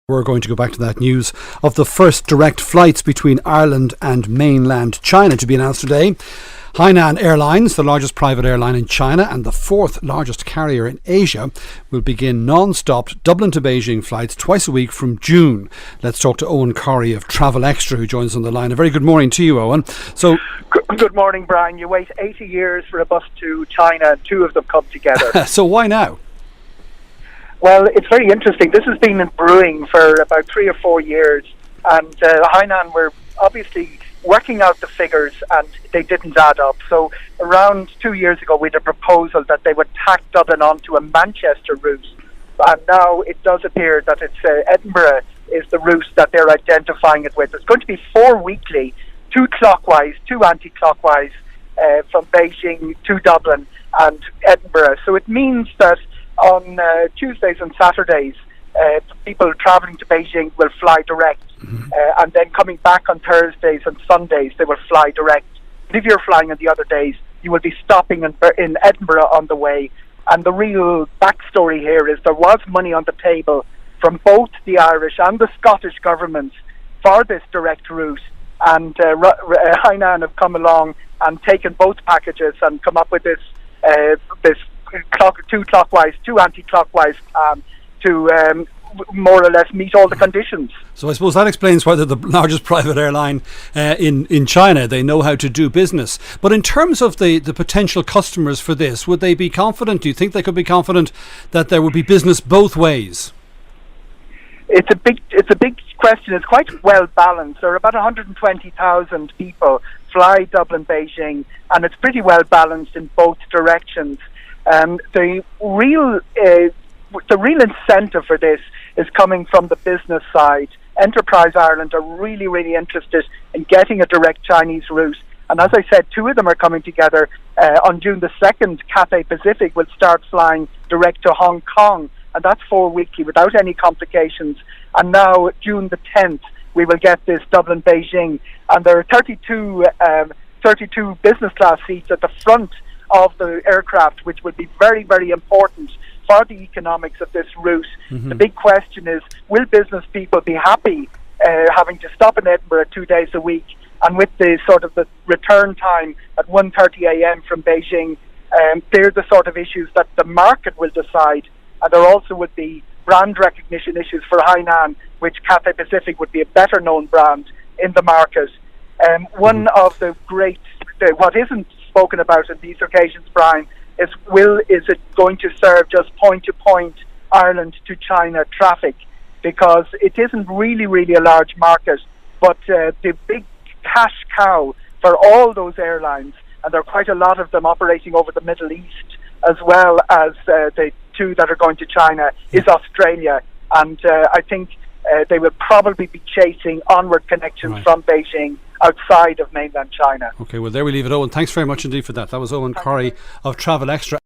We're going to go back to that news of the first direct flights between Ireland and mainland China to be announced today. Hainan Airlines, the largest private airline in China and the fourth largest carrier in Asia, will begin non-stop Dublin to Beijing flights twice a week from June. Let's talk to Eoghan Corry of Travel Extra, who joins us on the line. A very good morning to you, Eoghan. Good morning, Brian. You wait 80 years for a bus to China and two of them come together. So why now? Well, it's very interesting. This has been in brewing for about 3 or 4 years, and Hainan were obviously working out the figures and they didn't add up. So around 2 years ago we had a proposal that they would tack Dublin onto a Manchester route, and now it does appear that it's Edinburgh is the route that they're identifying it with. It's going to be 4 weekly, 2 clockwise, 2 anti-clockwise, from Beijing to Dublin and Edinburgh. So it means that on Tuesdays and Saturdays, people travelling to Beijing will fly direct, and then coming back on Thursdays and Sundays, they will fly direct. But if you're flying on the other days, you will be stopping in Edinburgh on the way. And the real backstory here is there was money on the table from both the Irish and the Scottish governments for this direct route, and Hainan have come along and taken both packages and come up with this 2 clockwise, 2 anti-clockwise to more or less meet all the conditions. So I suppose that explains why they're the largest private airline in China. They know how to do business. But in terms of the potential customers for this, would they be confident? Do you think they could be confident that there would be business both ways? It's a big question. It's quite well balanced. There are about 120,000 people fly Dublin Beijing, and it's pretty well balanced in both directions. The real incentive for this is coming from the business side. Enterprise Ireland are really interested in getting a direct Chinese route, and as I said, 2 of them are coming together. On June the 2nd, Cathay Pacific will start flying direct to Hong Kong, and that's 4 weekly without any complications. And now June the 10th, we will get this Dublin Beijing, and there are 32 business class seats at the front of the aircraft, which will be very important for the economics of this route. The big question is, will business people be happy having to stop in Edinburgh 2 days a week, and with the sort of the return time at 1:30 a.m. from Beijing? They're the sort of issues that the market will decide, and there also would be brand recognition issues for Hainan, which Cathay Pacific would be a better known brand in the market. One of the great, what isn't spoken about in these occasions, Brian, is it going to serve just point-to-point Ireland to China traffic? Because it isn't really a large market, but the big cash cow for all those airlines, and there are quite a lot of them operating over the Middle East, as well as the 2 that are going to China, is Australia. And I think they will probably be chasing onward connections from Beijing outside of mainland China. Okay, well, there we leave it, Eoghan. Thanks very much indeed for that. That was Eoghan Corry of Travel Extra.